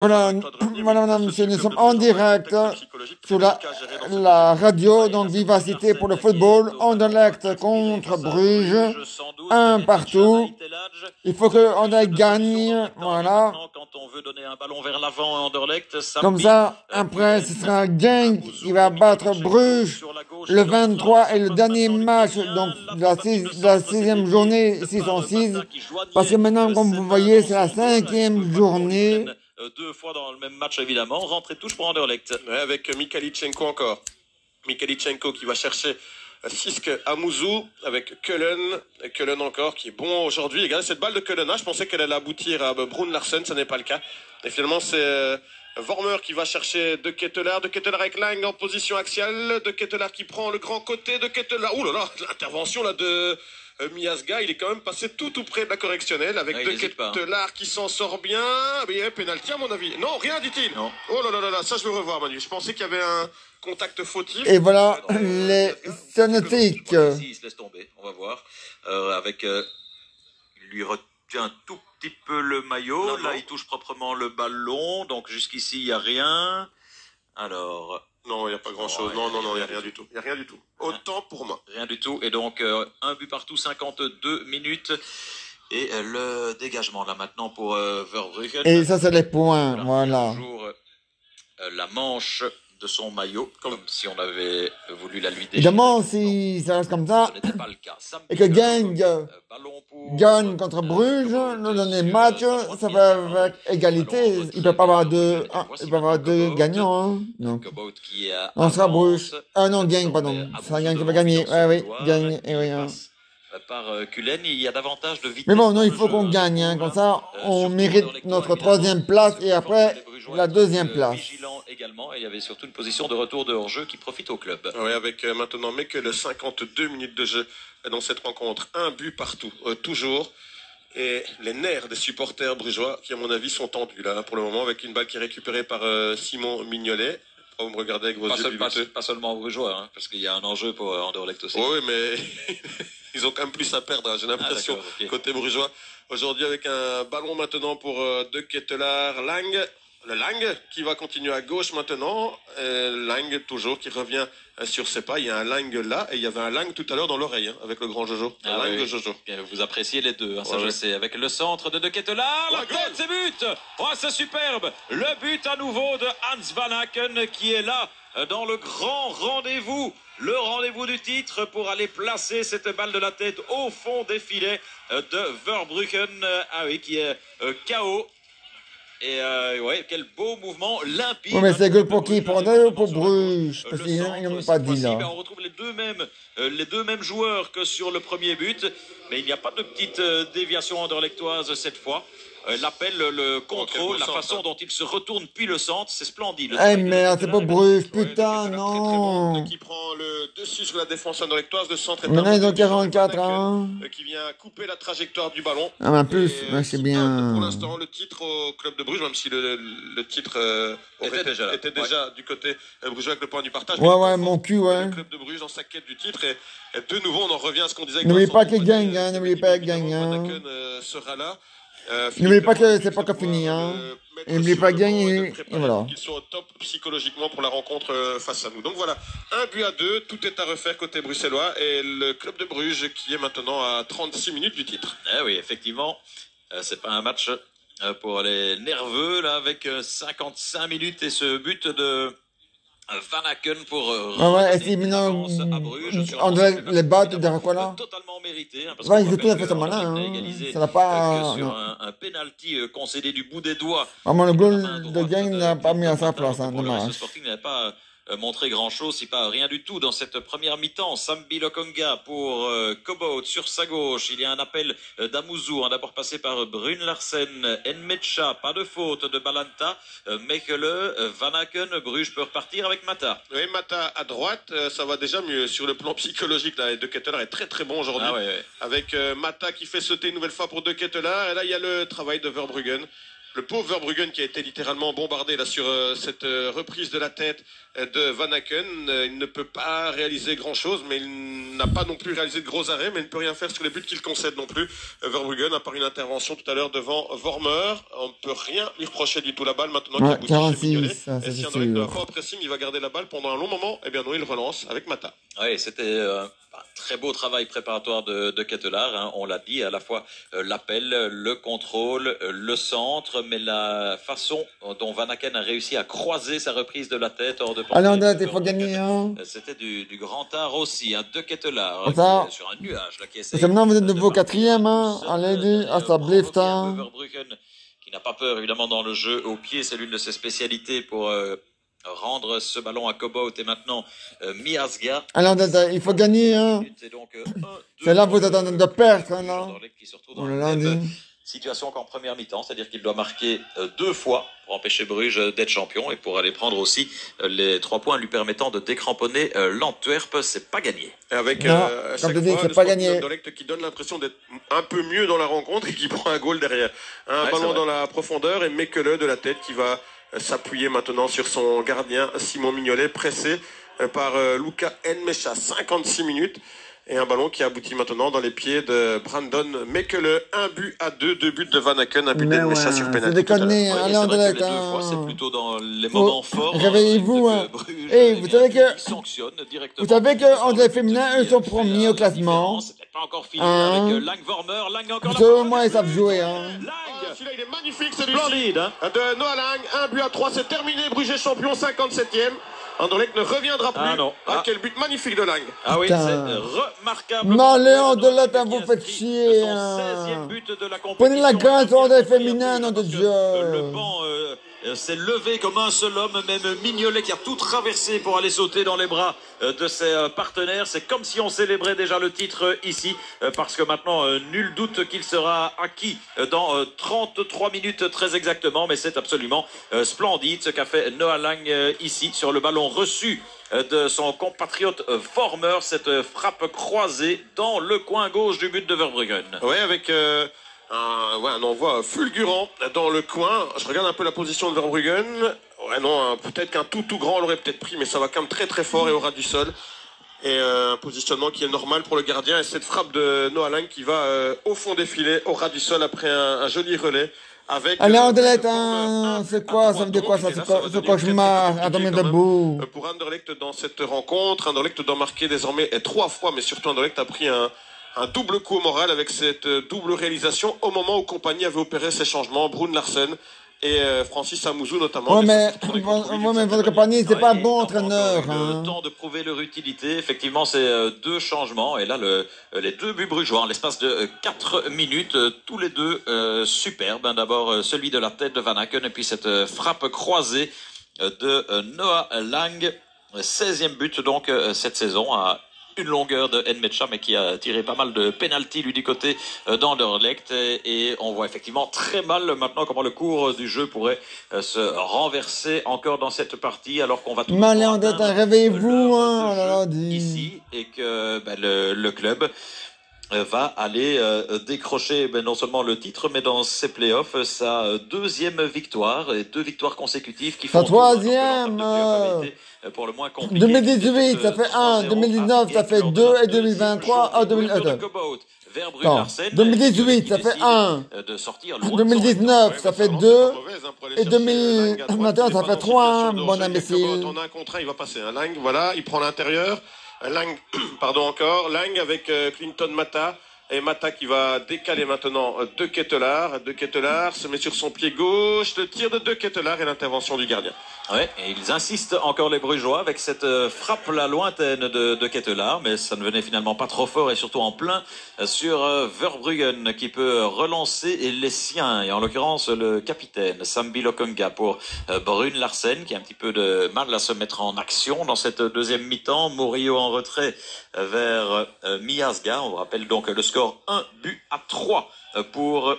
Voilà, voilà, madame, monsieur, nous sommes en direct sur la radio, donc Vivacité pour le football, Anderlecht contre Bruges, un partout. Il faut que Anderlecht gagne, voilà. Comme ça, après, ce sera Genk qui va battre Bruges le 23 et le dernier match, donc la sixième journée 606. Parce que maintenant, comme vous voyez, c'est la cinquième journée. Deux fois dans le même match, évidemment. Rentrée de touche pour Anderlecht. Ouais, avec Mikhailichenko encore. Mikhailichenko qui va chercher Sisk Amouzou avec Keulen. Keulen encore qui est bon aujourd'hui. Regardez cette balle de Keulen. Je pensais qu'elle allait aboutir à Brun Larsen. Ce n'est pas le cas. Et finalement, c'est Vormer qui va chercher De Ketelaar. De Ketelaar avec Lang en position axiale. De Ketelaar qui prend le grand côté. De Ketelaar. Ouh là là, l'intervention là de Miasga, il est quand même passé tout près de la correctionnelle avec De Ketelaar qui s'en sort bien. Mais il y a un pénalty à mon avis. Non, rien dit-il. Oh là là là, ça je veux revoir Manu. Je pensais qu'il y avait un contact fautif. Et voilà les sonotiques. Il se laisse tomber, on va voir. Avec il lui retient un tout petit peu le maillot. Là, il touche proprement le ballon. Donc jusqu'ici, il n'y a rien. Alors... Non, il n'y a pas grand-chose. Non, il n'y a rien du tout. Il n'y a rien du tout. Autant pour moi. Rien du tout. Et donc, un but partout, 52 minutes. Et le dégagement, là, maintenant, pour Verbruggen. Et ça, c'est les points, voilà. Toujours la manche de son maillot, comme si on avait voulu la lui déchirer. Évidemment, si ça reste comme ça, ce n'était pas le cas. et que Genk gagne contre Bruges, le dernier match, ça va avec égalité. Il ne peut pas avoir deux gagnants. Hein. Donc, on sera Bruges. Ah non, Genk, pardon. C'est Genk qui va gagner. Oui, Genk, et oui. Hein. Par Keulen, il y avait davantage de vitesse. Mais bon, non, il faut qu'on gagne. Hein. Comme ça, on mérite notre troisième place et après la deuxième place. Vigilant également, et il y avait surtout une position de retour de hors-jeu qui profite au club. Oui, avec maintenant mais que le 52 minutes de jeu dans cette rencontre. Un but partout, toujours. Et les nerfs des supporters brugeois qui, à mon avis, sont tendus là pour le moment avec une balle qui est récupérée par Simon Mignolet. Vous me regardez avec vos yeux. Pas seulement brugeois, hein, parce qu'il y a un enjeu pour Anderlecht aussi. Oui, mais ils ont quand même plus à perdre, hein, j'ai l'impression, côté brugeois. Aujourd'hui, avec un ballon maintenant pour De Ketelaar, Lang. Le Lang qui va continuer à gauche maintenant. Lang toujours qui revient sur ses pas. Il y a un Lang là et il y avait un Lang tout à l'heure dans l'oreille hein, avec le grand Jojo. Lang Jojo. Vous appréciez les deux, hein, ça je sais. Avec le centre de Ketelaar, la tête, c'est but. Oh, c'est superbe. Le but à nouveau de Hans Van Aken qui est là dans le grand rendez-vous. Le rendez-vous du titre pour aller placer cette balle de la tête au fond des filets de Verbruggen. Qui est KO. Et ouais, quel beau mouvement limpide. Oui, mais c'est que pour qui? Pour Anderlecht ou pour Bruges? Parce qu'ils n'ont pas dit là. On retrouve les deux mêmes joueurs que sur le premier but, mais il n'y a pas de petite déviation anderlechtoise cette fois. L'appel, le contrôle, la façon dont il se retourne puis le centre, c'est splendide. Eh merde, c'est pas Bruges, putain, non. Qui prend le dessus sur la défense anderlechtoise, le centre est maintenant ils ont 44 ans. Qui vient couper la trajectoire du ballon. Ah mais en plus, c'est bien. Pour l'instant, le titre au club de Bruges, même si le titre était déjà du côté brugeois avec le point du partage. Ouais, mon cul, ouais. Le club de Bruges dans sa quête du titre et de nouveau, on en revient à ce qu'on disait. N'oubliez pas qu'il gagne, hein, n'oubliez pas qu'il gagne. Sera là. N'oubliez pas que c'est pas qu'à finir, hein. N'oubliez pas de gagner, et voilà. Qu'ils sont au top psychologiquement pour la rencontre face à nous. Donc voilà, 1-2, tout est à refaire côté bruxellois et le club de Bruges qui est maintenant à 36 minutes du titre. Eh oui, effectivement, c'est pas un match pour les nerveux là avec 55 minutes et ce but de Van Aken pour ouais, et si maintenant on doit les battre derrière quoi là? Totalement mérité. Hein, ouais, ils ont tout à fait ça malin. Hein. Ça n'a pas. Sur un penalty concédé du bout des doigts. Vraiment, le goal de Genk n'a pas mis à sa place. Hein, dommage. Le Sporting n'avait pas montré grand-chose, si pas rien du tout dans cette première mi-temps. Sambi Lokonga pour Kobot sur sa gauche. Il y a un appel d'Amouzou, d'abord passé par Brun Larsen, Nmecha, pas de faute de Balanta, Mechele, Van Aken, Bruges peut repartir avec Mata. Oui, Mata à droite, ça va déjà mieux sur le plan psychologique. Là, De Ketelaar est très très bon aujourd'hui. Avec Mata qui fait sauter une nouvelle fois pour De Ketelaar. Et là, il y a le travail de Verbruggen. Le pauvre Verbruggen qui a été littéralement bombardé là sur cette reprise de la tête de Van Aken. Il ne peut pas réaliser grand-chose, mais il n'a pas non plus réalisé de gros arrêts, mais il ne peut rien faire sur les buts qu'il concède non plus. Verbruggen, à part une intervention tout à l'heure devant Vormer, on ne peut rien lui reprocher du tout. La balle maintenant qui aboutit chez Mignolet. Et si Anderlecht ne va pas au pressing, il va garder la balle pendant un long moment. Eh bien non, il relance avec Mata. Oui, c'était un très beau travail préparatoire de Ketelaar, hein. On l'a dit, à la fois l'appel, le contrôle, le centre, mais la façon dont Van Aken a réussi à croiser sa reprise de la tête hors de portée. Alors, il faut gagner, hein. C'était du grand art aussi, hein, de Ketelaar, sur un nuage. Là, qui essaie maintenant, vous êtes de nouveau quatrième, hein. Allez, ça blifte, hein. Verbruggen, qui n'a pas peur, évidemment, dans le jeu au pied, c'est l'une de ses spécialités pour rendre ce ballon à Cobbold et maintenant Miazga. Alors, il faut gagner, hein. C'est là que vous êtes en train de perdre, hein, là. On l'a dit. Situation qu'en première mi-temps, c'est-à-dire qu'il doit marquer 2 fois pour empêcher Bruges d'être champion et pour aller prendre aussi les 3 points lui permettant de décramponner l'Antwerp. C'est pas gagné. Et avec comme tu dis, c'est pas gagné. Anderlecht qui donne l'impression d'être un peu mieux dans la rencontre et qui prend un goal derrière. Un ballon dans la profondeur et Mekele de la tête qui va s'appuyer maintenant sur son gardien Simon Mignolet, pressé par Luka Nmecha, 56 minutes. Et un ballon qui aboutit maintenant dans les pieds de Brandon Mekele. 1-2, 2 buts de Van Aken, un but d'Nmecha sur pénalty. C'est déconné, allez en direct. C'est plutôt dans les moments forts. Réveillez-vous. Et vous savez que Anderlecht féminin, eux sont premiers au classement. C'est peut-être pas encore fini avec Lang Vormer. Lang encore là. Au moins, ils savent jouer. Celui-là, il est magnifique, celui-ci. De Noah Lang. 1-3, c'est terminé. Bruges champion, 57e. Anderlecht ne reviendra plus. Quel but magnifique de Lang. Ah oui, c'est remarquable. Allez, Anderlecht, vous faites chier. Prenez la grâce Anderlecht féminin, nom de Dieu. Le banc s'est levé comme un seul homme, même Mignolet qui a tout traversé pour aller sauter dans les bras de ses partenaires. C'est comme si on célébrait déjà le titre ici, parce que maintenant, nul doute qu'il sera acquis dans 33 minutes très exactement, mais c'est absolument splendide ce qu'a fait Noah Lang ici sur le ballon reçu de son compatriote Vormer, cette frappe croisée dans le coin gauche du but de Verbruggen. Oui, avec un envoi fulgurant dans le coin. Je regarde un peu la position de Verbruggen. Ouais, non, peut-être qu'un tout grand l'aurait peut-être pris, mais ça va quand même très fort et au ras du sol. Et un positionnement qui est normal pour le gardien. Et cette frappe de Noah Lang qui va au fond des filets, au ras du sol, après un joli relais. Allez, Anderlecht, c'est quoi? Ça veut dire quoi, ça? C'est cauchemar à dormir debout. Pour Anderlecht dans cette rencontre, Anderlecht doit marquer désormais 3 fois, mais surtout Anderlecht a pris un double coup au moral avec cette double réalisation au moment où Compagnie avait opéré ses changements, Brune Larsen et Francis Amouzou notamment. Ouais, mais votre Compagnie, c'est pas un bon entraîneur. Le temps de prouver leur utilité, effectivement, c'est 2 changements. Et là, les 2 buts brugeois, en l'espace de 4 minutes, tous les 2 superbes. D'abord, celui de la tête de Van Aken et puis cette frappe croisée de Noah Lang. 16e but donc cette saison à une longueur de Nmecha, mais qui a tiré pas mal de pénalty lui du côté d'Anderlecht, et on voit effectivement très mal maintenant comment le cours du jeu pourrait se renverser encore dans cette partie, alors qu'on va tout réveillez-vous ici, et que le club va aller décrocher non seulement le titre, mais dans ses playoffs, sa 2e victoire, et 2 victoires consécutives qui font... Sa 3e pour le moins compliqué. 2018, ça fait 1, 2019, ça fait 2, et 2023, 2018, ça fait 1, 2019, ça fait 2, et 2021, ça fait 3, bon imbécile. On a un contrat, il va passer. Lang, voilà, il prend l'intérieur. Lang, pardon encore, Lang avec Clinton Mata. Et Mata qui va décaler maintenant De Ketelaar. De Ketelaar se met sur son pied gauche. Le tir de Ketelaar et l'intervention du gardien. Ouais, et ils insistent encore les Brugeois avec cette frappe la lointaine de Ketelaar, mais ça ne venait finalement pas trop fort et surtout en plein sur Verbruggen qui peut relancer les siens, et en l'occurrence le capitaine Sambi Lokonga pour Brune Larsen qui a un petit peu de mal à se mettre en action dans cette 2e mi-temps. Murillo en retrait vers Miazga. On vous rappelle donc le score 1-3 pour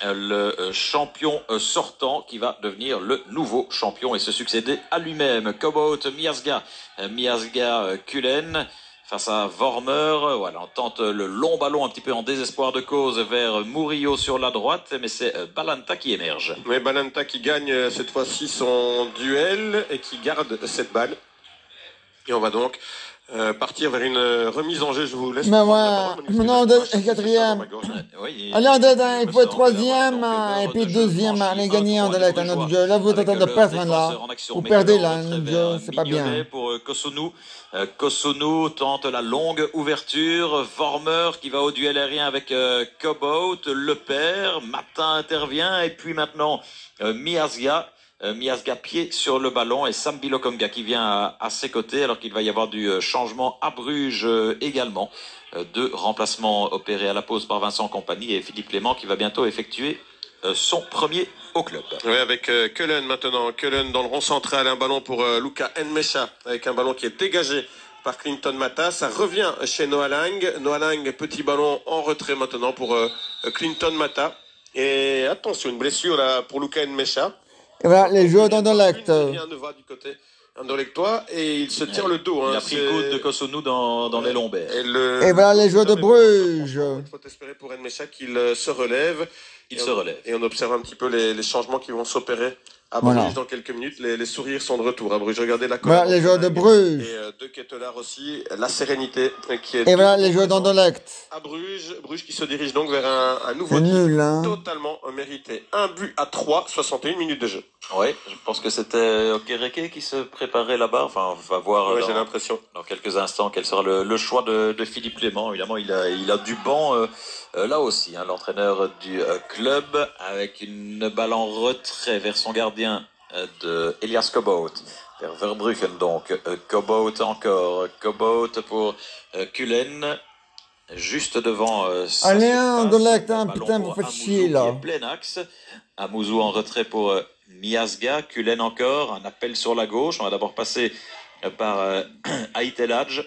le champion sortant qui va devenir le nouveau champion et se succéder à lui-même. Cobbold, Miazga, Kullen. face à Vormer. Voilà, on tente le long ballon un petit peu en désespoir de cause vers Murillo sur la droite, mais c'est Balanta qui émerge. Oui, Balanta qui gagne cette fois-ci son duel et qui garde cette balle. Et on va donc partir vers une remise en jeu. Je vous laisse. Mais ouais, maintenant, quatrième. Allez, il faut être troisième, et puis deuxième, allez gagner en direct un autre jeu. Là, vous êtes en train de perdre, là. Vous perdez, là, un jeu, c'est pas bien. Pour Kosonou. Kosonou tente la longue ouverture. Vormer qui va au duel aérien avec Coboat, le père. Matin intervient, et puis maintenant, Miazga. Miazga pied sur le ballon et Sam Bilokonga qui vient à ses côtés alors qu'il va y avoir du changement à Bruges également. Deux remplacements opérés à la pause par Vincent Compagnie et Philippe Clément qui va bientôt effectuer son premier au club. Oui, avec Keulen maintenant. Keulen dans le rond central, un ballon pour Luca Nmecha avec un ballon qui est dégagé par Clinton Mata. Ça revient chez Noah Lang. Noah Lang, petit ballon en retrait maintenant pour Clinton Mata. Et attention, une blessure là pour Luca Nmecha. Et voilà, les joueurs d'Anderlecht. Rien ne va du côté Anderlechtois et il se tire le dos. Il a pris le coude de Kosonou dans les lombaires. Et voilà les joueurs de Bruges. Il faut espérer pour Nmecha qu'il se relève. Il se relève. Et on observe un petit peu les changements qui vont s'opérer à Bruges dans quelques minutes. Les sourires sont de retour à Bruges. Regardez la colère. Voilà les joueurs de Bruges. Et de Ketelaar aussi. La sérénité qui est. Et voilà les joueurs d'Anderlecht. À Bruges. Bruges qui se dirige donc vers un nouveau titre totalement mérité. 1-3, 61 minutes de jeu. Oui, je pense que c'était Okereke qui se préparait là-bas. Enfin, on va voir j'ai l'impression. Dans quelques instants quel sera le choix de Philippe Clément. Évidemment, il a du banc là aussi, hein, l'entraîneur du club, avec une balle en retrait vers son gardien de Elias Coboat. Vers Verbruggen donc. Coboat encore. Coboat pour Keulen. Juste devant allez, Anderlecht, putain, vous faites chier là. Plein axe. Amouzou en retrait pour Miazga. Keulen encore. Un appel sur la gauche. On va d'abord passer par Ait El Hadj,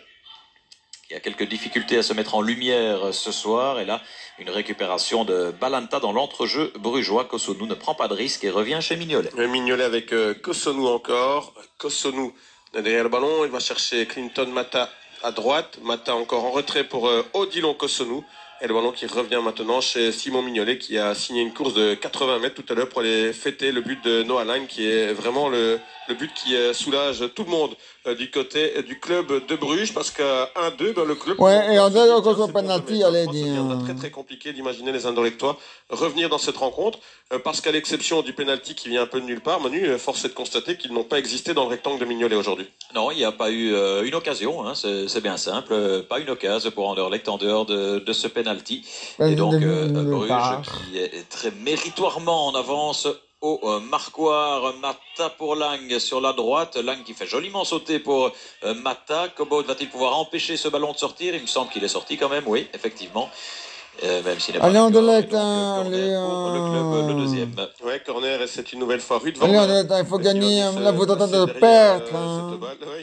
qui a quelques difficultés à se mettre en lumière ce soir. Et là, une récupération de Balanta dans l'entrejeu brugeois. Kosonou ne prend pas de risque et revient chez Mignolet. Mignolet avec Kosonou encore. Kosonou derrière le ballon. Il va chercher Clinton Mata à droite. Mata encore en retrait pour Odilon Kosonou. Et le ballon qui revient maintenant chez Simon Mignolet qui a signé une course de 80 mètres tout à l'heure pour aller fêter le but de Noah Lang qui est vraiment le but qui soulage tout le monde du côté du club de Bruges parce qu'à 1-2, le club... Ouais, et on dirait qu'on soit penalty, allez dire. C'est très très compliqué d'imaginer les Anderlechtois revenir dans cette rencontre parce qu'à l'exception du penalty qui vient un peu de nulle part, Manu, force est de constater qu'ils n'ont pas existé dans le rectangle de Mignolet aujourd'hui. Non, il n'y a pas eu une occasion, hein, c'est bien simple, pas une occasion pour Anderlecht en dehors de ce penalty. Et donc Bruges qui est très méritoirement en avance au marquoir. Mata pour Lang sur la droite. Lang qui fait joliment sauter pour Mata. Coboat va-t-il pouvoir empêcher ce ballon de sortir? Il me semble qu'il est sorti quand même, oui, effectivement. Même s'il n'est pas Anderlecht, le deuxième. Ouais, corner, et c'est une nouvelle fois Ruud Van Anderlecht, il faut gagner, là vous êtes en train de perdre. Un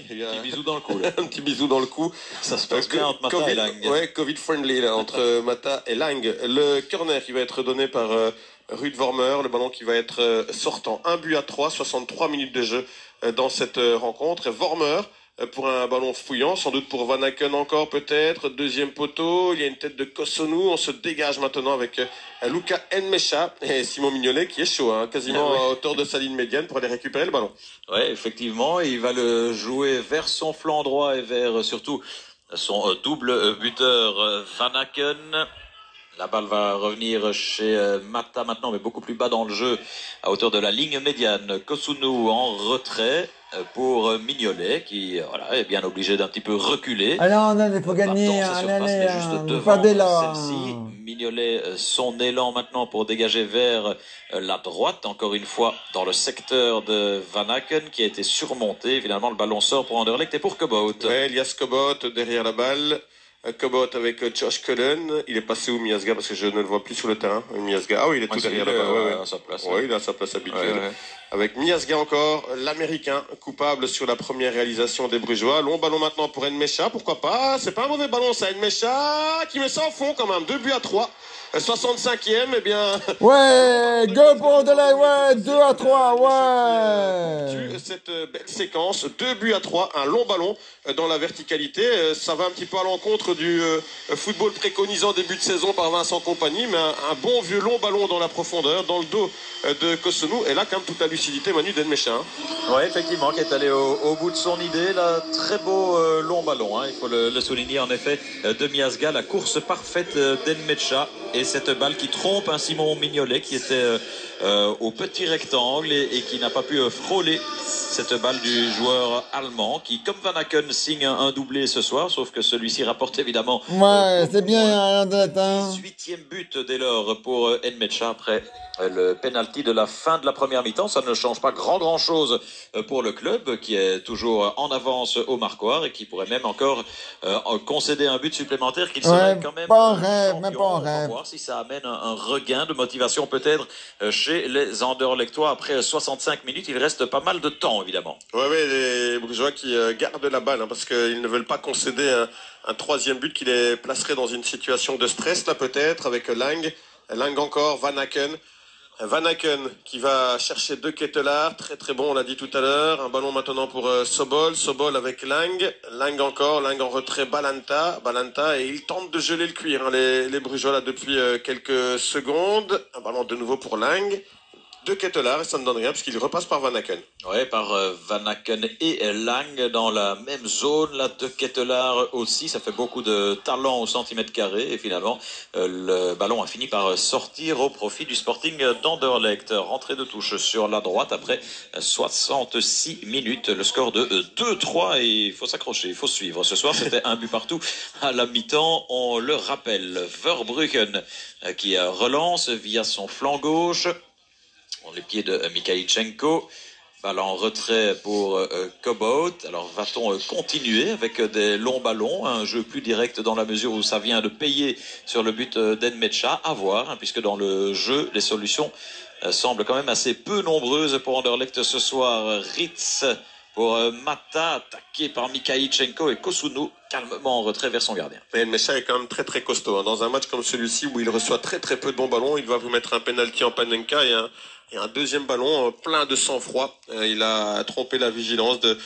petit bisou dans le cou. Un petit bisou dans le cou. Ça se passe bien entre Mata et Lang. Ouais, Covid-friendly là, entre Mata et Lang. Le corner qui va être donné par Ruud Vormer, le ballon qui va être sortant. 1-3, 63 minutes de jeu dans cette rencontre. Et Vormer, pour un ballon fouillant, sans doute pour Van Aken encore peut-être, deuxième poteau, il y a une tête de Kosonou, on se dégage maintenant avec Luca Nmecha et Simon Mignolet qui est chaud, hein, quasiment à hauteur de sa ligne médiane pour aller récupérer le ballon. Oui, effectivement, il va le jouer vers son flanc droit et vers surtout son double buteur Van Aken. La balle va revenir chez Mata maintenant, mais beaucoup plus bas dans le jeu, à hauteur de la ligne médiane. Kosonou en retrait pour Mignolet, qui est bien obligé d'un petit peu reculer. Alors, il faut gagner, allez, perdez là. Mignolet, son élan maintenant pour dégager vers la droite, encore une fois dans le secteur de Van Aken, qui a été surmonté. Finalement, le ballon sort pour Anderlecht et pour Coboat. Ouais, Elias Coboat derrière la balle. Coboat avec Josh Keulen. Il est passé où Miazga parce que je ne le vois plus sur le terrain. Miazga, ah oui, il est tout derrière là-bas. À sa place. Oui, il a sa place habituelle. Ouais. Avec Miazga encore, l'Américain, coupable sur la première réalisation des Brugeois. Long ballon maintenant pour Nmecha, pourquoi pas. C'est pas un mauvais ballon ça, Nmecha qui met ça en fond quand même. 2-3. 65e, eh bien... Ouais, go pour Anderlecht, ouais, 2-3, ouais. Cette belle séquence, 2-3, un long ballon dans la verticalité. Ça va un petit peu à l'encontre du football préconisant début de saison par Vincent Kompany, mais un bon vieux long ballon dans la profondeur, dans le dos de Kosonou. Et là, quand même, toute la lucidité, Manu Denmecha. Oui, effectivement, qui est allé au bout de son idée. Là, très beau long ballon, il faut le souligner. En effet, de Miasga, la course parfaite d'Enmecha. Et cette balle qui trompe un Simon Mignolet qui était au petit rectangle et qui n'a pas pu frôler cette balle du joueur allemand qui, comme Van Aken, signe un doublé ce soir, sauf que celui-ci rapporte évidemment... Ouais, c'est bien, Anderlecht. 18e but dès lors pour Enmecha après le penalty de la fin de la première mi-temps. Ça ne change pas grand-chose pour le club qui est toujours en avance au marquoir et qui pourrait même encore concéder un but supplémentaire qu'il serait quand même pas en rêve, même pas en rêve. On va voir si ça amène un regain de motivation peut-être chez les Anderlechtois après 65 minutes. Il reste pas mal de temps évidemment. Oui, les bourgeois qui gardent la balle parce qu'ils ne veulent pas concéder un troisième but qui les placerait dans une situation de stress là peut-être avec Lang encore, Van Aken. Van Aken qui va chercher De Ketelaar, très bon, on l'a dit tout à l'heure. Un ballon maintenant pour Sobol avec Lang en retrait, Balanta, et il tente de geler le cuir, les Brugeois là depuis quelques secondes. Un ballon de nouveau pour Lang. De Ketelaar, et ça ne donne rien puisqu'il repasse par Van Aken. Ouais, par Van Aken et Lang dans la même zone. Là, De Ketelaar aussi, ça fait beaucoup de talent au centimètre carré. Et finalement, le ballon a fini par sortir au profit du Sporting d'Anderlecht. Rentrée de touche sur la droite après 66 minutes. Le score de 2-3 et il faut s'accrocher, il faut suivre. Ce soir, c'était un but partout à la mi-temps. On le rappelle, Verbruggen qui relance via son flanc gauche. Les pieds de Mikhaïlchenko, balle en retrait pour Cobot. Alors va-t-on continuer avec des longs ballons, un jeu plus direct dans la mesure où ça vient de payer sur le but d'Enmecha? À voir, puisque dans le jeu, les solutions semblent quand même assez peu nombreuses pour Anderlecht ce soir. Ritz pour Mata, attaqué par Mikhaïlchenko et Kosonou calmement en retrait vers son gardien. Et Enmecha est quand même très costaud. Dans un match comme celui-ci où il reçoit très peu de bons ballons, il va vous mettre un penalty en Panenka et un deuxième ballon plein de sang-froid. Il a trompé la vigilance de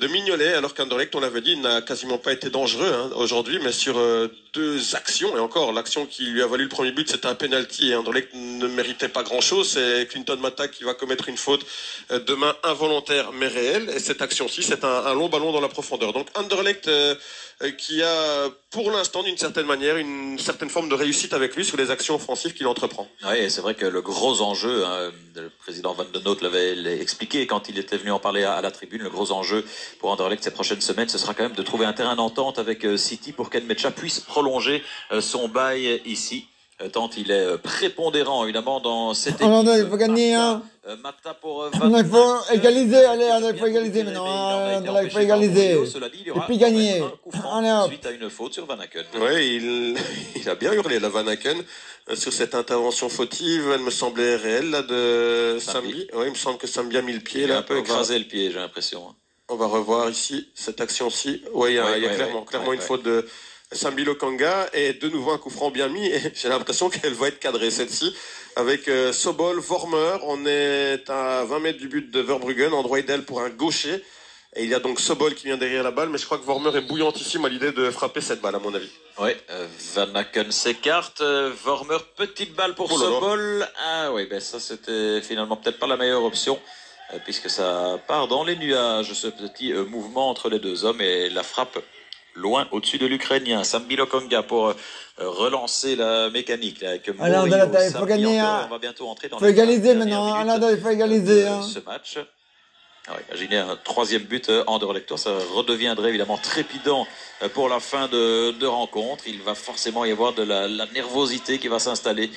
Mignolet, alors qu'Anderlecht, on l'avait dit, n'a quasiment pas été dangereux aujourd'hui, mais sur deux actions, et encore, l'action qui lui a valu le premier but, c'était un penalty, et Anderlecht ne méritait pas grand-chose. C'est Clinton Mata qui va commettre une faute de main involontaire mais réelle, et cette action-ci, c'est un long ballon dans la profondeur. Donc Anderlecht qui a, pour l'instant, d'une certaine manière, une certaine forme de réussite avec lui sur les actions offensives qu'il entreprend. Oui, c'est vrai que le gros enjeu, le président Van den Noot l'avait expliqué quand il était venu en parler à la tribune, le gros enjeu pour Anderlecht ces prochaines semaines, ce sera quand même de trouver un terrain d'entente avec City pour qu'Enmecha puisse prolonger son bail ici. Tant il est prépondérant, évidemment, dans cette équipe. Il faut gagner, Mata pour il faut égaliser, allez, il faut égaliser maintenant. Il faut égaliser. Et puis gagner. Suite à une faute sur Van Aken. Oui, il a bien hurlé, la Van Aken, sur cette intervention fautive. Elle me semblait réelle, là, de Sambi. Oui, il me semble que Sambi a mis le pied. Il a un peu écrasé le pied, j'ai l'impression. On va revoir ici cette action-ci. Oui, il y a clairement une faute de Sambi Lokanga, et de nouveau un coup franc bien mis, et j'ai l'impression qu'elle va être cadrée celle-ci avec Sobol, Vormer. On est à 20 mètres du but de Verbruggen, endroit idéal pour un gaucher, et il y a donc Sobol qui vient derrière la balle, mais je crois que Vormer est bouillantissime à l'idée de frapper cette balle à mon avis. Oui, Van Aken s'écarte, Vormer, petite balle pour Sobol. Ah oui, ben ça c'était finalement peut-être pas la meilleure option, puisque ça part dans les nuages, ce petit mouvement entre les deux hommes, et la frappe loin au-dessus de l'Ukrainien. Sambi Lokonga pour relancer la mécanique là, avec alors, il faut gagner. On va bientôt entrer dans il faut égaliser maintenant. Il faut égaliser. Ce match. Alors, imaginez un troisième but Anderlechtois, ça redeviendrait évidemment trépidant pour la fin de rencontre. Il va forcément y avoir de la nervosité qui va s'installer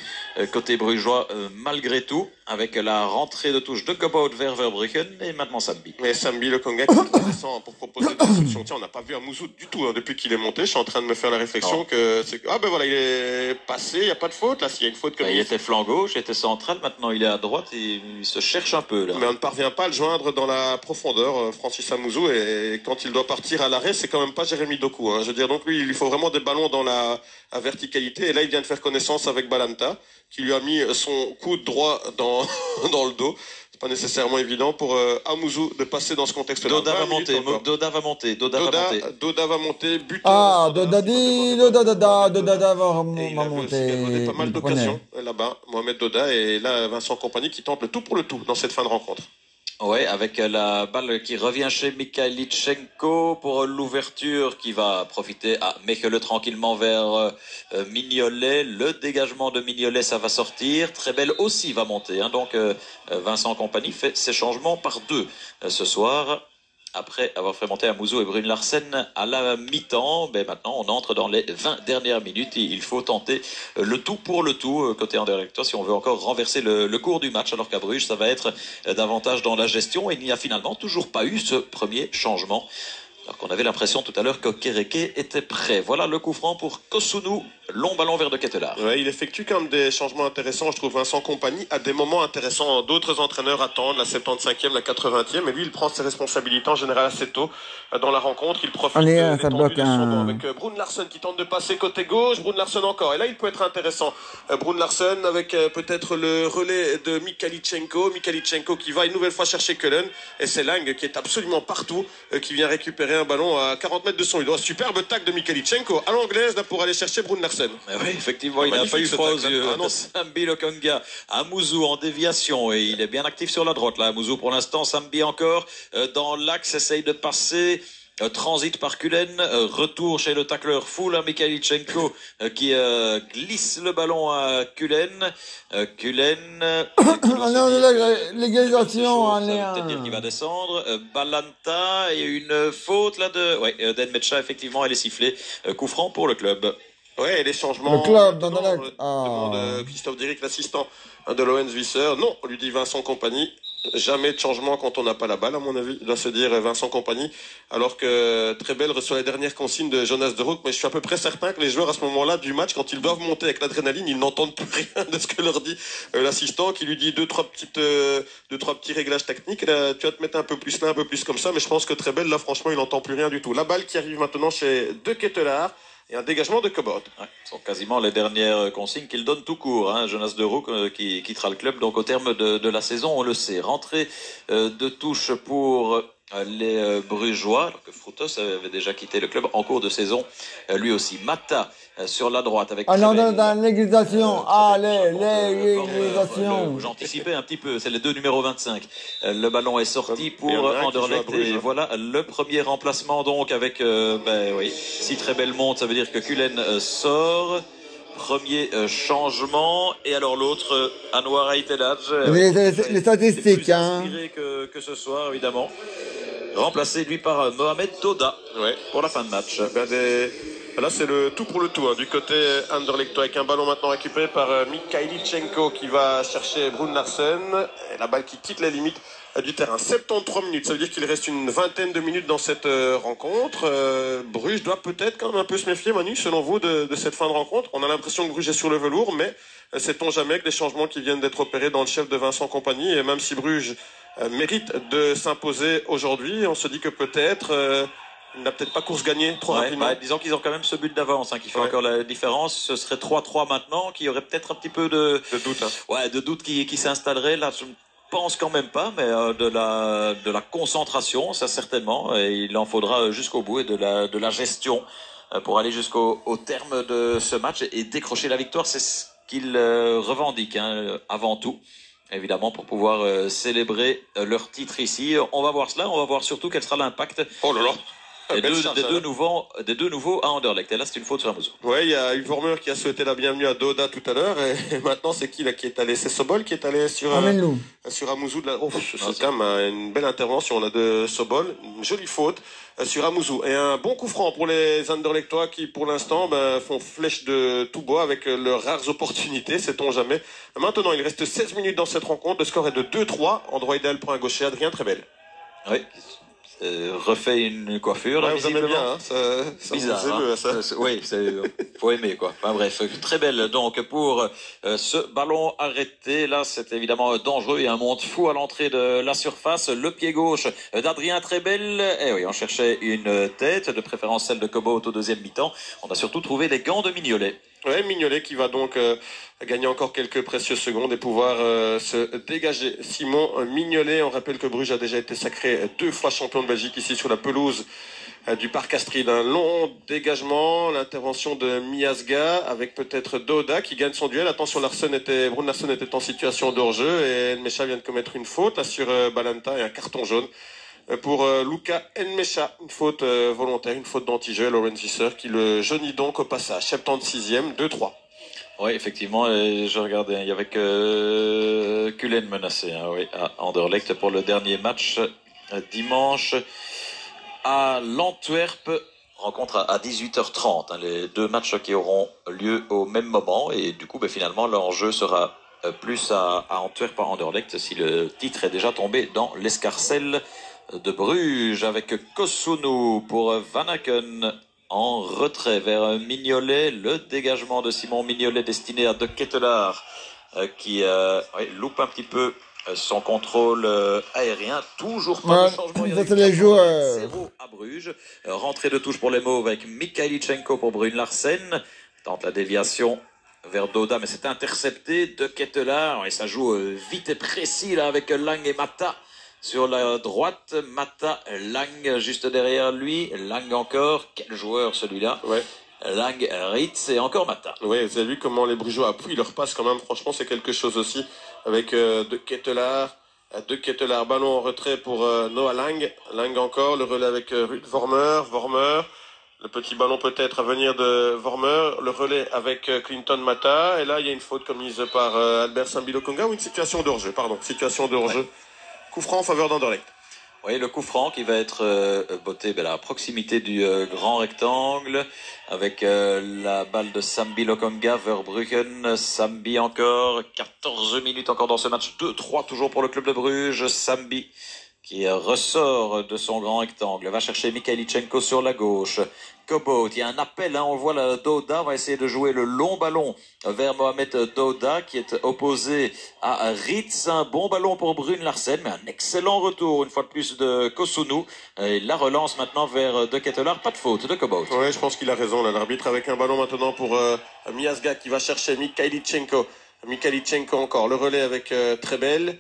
côté brugeois malgré tout, avec la rentrée de touche de Cobot vers Verbruggen et maintenant Sambi. Mais Sambi Lokonga qui descend pour proposer des solutions. Tiens, on n'a pas vu un Mouzoud du tout depuis qu'il est monté. Je suis en train de me faire la réflexion que c'est voilà, il est passé, il n'y a pas de faute là. S'il y a une faute comme il était flanc gauche, il était central, maintenant il est à droite et il se cherche un peu là. Mais on ne parvient pas à le joindre dans la la profondeur, Francis Amouzou, et quand il doit partir à l'arrêt, c'est quand même pas Jérémy Doku. Hein. Je veux dire, donc lui, il lui faut vraiment des ballons dans la verticalité. Et là, il vient de faire connaissance avec Balanta, qui lui a mis son coude droit dans le dos. C'est pas nécessairement évident pour Amouzou de passer dans ce contexte-là. Doda va monter, Doda va monter. Doda va monter, but. Doda va monter. Il a pas mal d'occasions là-bas, Mohamed Doda, et là, Vincent Kompany qui tente le tout pour le tout dans cette fin de rencontre. Ouais, avec la balle qui revient chez Mikhaïlichenko pour l'ouverture qui va profiter à Mechele tranquillement vers Mignolet. Le dégagement de Mignolet, ça va sortir. Très belle aussi va monter. Hein. Donc Vincent Kompany fait ses changements par deux ce soir. Après avoir fait monter Amouzou et Brune Larsen à la mi-temps, maintenant on entre dans les 20 dernières minutes et il faut tenter le tout pour le tout côté Anderlecht si on veut encore renverser le cours du match, alors qu'à Bruges ça va être davantage dans la gestion et il n'y a finalement toujours pas eu ce premier changement. Alors qu'on avait l'impression tout à l'heure que Kereke était prêt. Voilà le coup franc pour Kosunu, long ballon vers De Ketelaar. Ouais, il effectue quand même des changements intéressants, je trouve, Vincent Kompany, à des moments intéressants. D'autres entraîneurs attendent la 75e, la 80e, et lui, il prend ses responsabilités en général assez tôt dans la rencontre. Il profite des tendus de son banc avec Brune Larsen qui tente de passer côté gauche, Brune Larsen encore. Et là, il peut être intéressant. Brune Larsen avec peut-être le relais de Mikhaïlichenko qui va une nouvelle fois chercher Keulen. Et c'est Lang qui est absolument partout, qui vient récupérer un ballon à 40 mètres de son idole. Superbe tacle de Mikhaïlichenko à l'anglaise là pour aller chercher Brune Larsen. Oui, effectivement, il n'a pas eu froid aux yeux. Sambi Lokonga, Amouzou en déviation et il est bien actif sur la droite là. Amouzou pour l'instant, Sambi encore dans l'axe, essaye de passer. Transit par Kulen, retour chez le tacleur full à Mikhaïlichenko qui glisse le ballon à Kulen. L'égalisation, ça veut peut-être dire qu'il va descendre. Balanta et une faute là de Den Metcha, effectivement, elle est sifflée. Coup franc pour le club. Ouais, et les changements. Le club demande Christophe Dirick, l'assistant de Lorenz Visser. Non, on lui dit Vincent Kompany. Jamais de changement quand on n'a pas la balle, à mon avis. Il doit se dire Vincent Kompany. Alors que Trebel reçoit les dernières consignes de Jonas de Rook. Mais je suis à peu près certain que les joueurs, à ce moment-là du match, quand ils doivent monter avec l'adrénaline, ils n'entendent plus rien de ce que leur dit l'assistant, qui lui dit deux, trois petits réglages techniques. Là, tu vas te mettre un peu plus là, un peu plus comme ça. Mais je pense que Trebel, là, franchement, il n'entend plus rien du tout. La balle qui arrive maintenant chez De Ketelaar. Et un dégagement de Cobord. Ce sont quasiment les dernières consignes qu'il donne tout court. Jonas de Rook qui quittera le club. Donc au terme de la saison, on le sait. Rentrée de touche pour les Brugeois. Alors que Frutos avait déjà quitté le club en cours de saison. Lui aussi. Mata sur la droite avec... dans l'égalisation. L'égalisation. J'anticipais un petit peu. C'est les deux numéros 25. Le ballon est sorti pour Anderlecht. Et voilà le premier remplacement donc avec... si très belle monte, ça veut dire que Kulen sort. Premier changement. Et alors l'autre, Anwar Aiteladj. Les statistiques, plus inspiré que ce soir, évidemment. Remplacé, lui, par Mohamed Doda pour la fin de match. Là, c'est le tout pour le tout, du côté Anderlecht, avec un ballon maintenant récupéré par Mikhaïlichenko qui va chercher Brune Larsen. Et la balle qui quitte les limites du terrain. 73 minutes, ça veut dire qu'il reste une vingtaine de minutes dans cette rencontre. Bruges doit peut-être quand même un peu se méfier, Manu, selon vous, de cette fin de rencontre. On a l'impression que Bruges est sur le velours, mais sait-on jamais que les changements qui viennent d'être opérés dans le chef de Vincent Kompany, et même si Bruges mérite de s'imposer aujourd'hui, on se dit que peut-être... il n'a peut-être pas course gagnée trop rapidement. Disons qu'ils ont quand même ce but d'avance qui fait encore la différence. Ce serait 3-3 maintenant, qui aurait peut-être un petit peu de doute. De doute qui s'installerait. Là, je ne pense quand même pas, mais de la concentration, ça certainement. Et il en faudra jusqu'au bout et de la gestion pour aller jusqu'au terme de ce match et décrocher la victoire. C'est ce qu'ils revendiquent avant tout. Évidemment, pour pouvoir célébrer leur titre ici. On va voir cela. On va voir surtout quel sera l'impact. Oh là là. Des deux nouveaux à Anderlecht. Et là, c'est une faute sur Amouzou. Ouais, il y a Yves Vormer qui a souhaité la bienvenue à Doda tout à l'heure. Et maintenant, c'est qui là qui est allé? C'est Sobol qui est allé sur Amouzou. C'est quand même une belle intervention là, de Sobol. Une jolie faute sur Amouzou. Et un bon coup franc pour les Anderlechtois qui, pour l'instant, font flèche de tout bois avec leurs rares opportunités, sait-on jamais. Maintenant, il reste 16 minutes dans cette rencontre. Le score est de 2-3. Endroit idéal pour un gaucher, Adrien Trebel. Oui. refait une coiffure. Ouais, vous aimez bien, hein, ça bizarre. Vous émeut, hein. ça. Oui, faut aimer quoi. Enfin, bref, très belle donc pour ce ballon arrêté. Là, c'est évidemment dangereux. Il y a un monde fou à l'entrée de la surface. Le pied gauche d'Adrien Trebel. Eh oui, on cherchait une tête, de préférence celle de Cobot au deuxième mi-temps. On a surtout trouvé les gants de Mignolet. Ouais, Mignolet qui va donc gagner encore quelques précieuses secondes et pouvoir se dégager. Simon Mignolet, on rappelle que Bruges a déjà été sacré 2 fois champion de Belgique ici sur la pelouse du Parc Astrid. Un long dégagement, l'intervention de Miasga avec peut-être Doda qui gagne son duel. Attention, Brun Larsen était en situation de hors-jeu et Nmecha vient de commettre une faute là sur Balanta et un carton jaune. Pour Luca Nmecha, une faute volontaire, une faute d'anti-jeu, Laurent Visser qui le jaunit donc au passage. 76e, 2-3. Oui, effectivement, je regardais, il y avait que Cullen menacé oui, à Anderlecht pour le dernier match dimanche à l'Antwerp. Rencontre à 18h30, les 2 matchs qui auront lieu au même moment et du coup, finalement, l'enjeu sera plus à Antwerp, à Anderlecht, si le titre est déjà tombé dans l'escarcelle de Bruges avec Kosunu pour Van Aken en retrait vers Mignolet. Le dégagement de Simon Mignolet destiné à De Ketelaar qui loupe un petit peu son contrôle aérien. Toujours pas de changement. Ça, c'est les joueurs. 0 à Bruges. Rentrée de touche pour les Mauves avec Mikhailichenko pour Brune Larsen. Tente la déviation vers Doda, mais c'est intercepté. De Ketelaar. Et ça joue vite et précis là avec Lang et Mata. Sur la droite, Mata, Lang juste derrière lui, Lang encore, quel joueur celui-là. Ouais. Lang, Ritz et encore Mata. Oui, vous avez vu comment les Brugeois appuient leur passe quand même, franchement c'est quelque chose aussi. Avec De Ketelaar, ballon en retrait pour Noah Lang. Lang encore, le relais avec Ruud Vormer, le petit ballon peut-être à venir de Vormer, le relais avec Clinton Mata. Et là il y a une faute commise par Albert Sambi-Lokonga ou une situation de hors-jeu, situation de hors-jeu. Ouais. Coup franc en faveur d'Anderlecht. Oui, le coup franc qui va être botté à proximité du grand rectangle avec la balle de Sambi Lokonga, Verbruggen, Sambi encore, 14 minutes encore dans ce match, 2-3 toujours pour le club de Bruges, Sambi qui ressort de son grand rectangle, va chercher Mikhailichenko sur la gauche. Cobot, il y a un appel, on voit la Doda, va essayer de jouer le long ballon vers Mohamed Doda qui est opposé à Ritz, un bon ballon pour Brune Larsen, mais un excellent retour une fois de plus de Kosunu, et la relance maintenant vers De Ketelaar, pas de faute de Cobot. Oui, je pense qu'il a raison, l'arbitre avec un ballon maintenant pour Miasga qui va chercher Mikhailichenko encore, le relais avec Trebel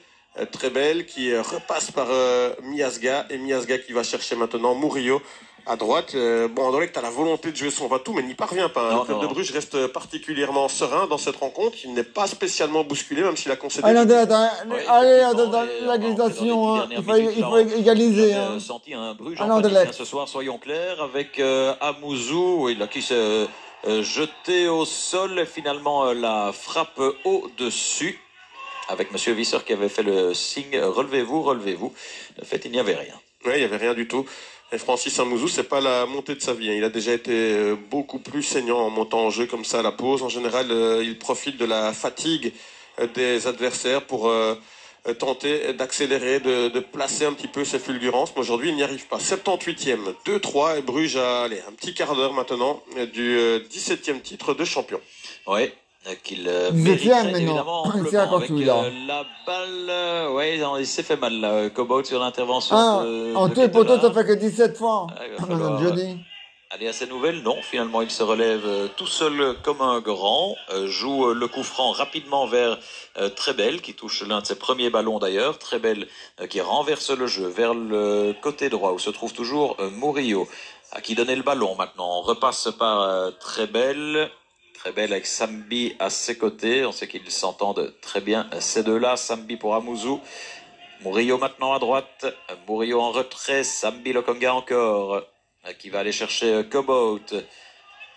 qui repasse par Miasga et Miasga qui va chercher maintenant Murillo à droite. Anderlecht a la volonté de jouer son va-tout mais n'y parvient pas. Le club de Bruges reste particulièrement serein dans cette rencontre. Il n'est pas spécialement bousculé même s'il a concédé. Allez, dans l'égalisation, il faut égaliser. Senti un Bruges en panique ce soir, soyons clairs, avec Amouzou qui s'est jeté au sol et finalement la frappe au-dessus. Avec Monsieur Visser qui avait fait le signe « Relevez-vous, relevez-vous ». En fait, il n'y avait rien. Oui, il n'y avait rien du tout. Et Francis Amouzou, c'est pas la montée de sa vie. Il a déjà été beaucoup plus saignant en montant en jeu comme ça à la pause. En général, il profite de la fatigue des adversaires pour tenter d'accélérer, de placer un petit peu ses fulgurances. Mais aujourd'hui, il n'y arrive pas. 78e, 2-3 et Bruges a un petit quart d'heure maintenant du 17e titre de champion. Oui. Qu'il mériterait évidemment amplement avec la balle. Il s'est fait mal là, Cobot sur l'intervention. En tout et poteau, ça fait que 17 fois. Allez, à ces nouvelles, non. Finalement, il se relève tout seul comme un grand, joue le coup franc rapidement vers Trebel, qui touche l'un de ses premiers ballons d'ailleurs. Trebel qui renverse le jeu vers le côté droit, où se trouve toujours Murillo, à qui donner le ballon maintenant. On repasse par Trebel. Trebel avec Sambi à ses côtés. On sait qu'ils s'entendent très bien, ces deux-là. Sambi pour Amouzou. Murillo maintenant à droite. Murillo en retrait. Sambi Lokonga encore, qui va aller chercher Cobot.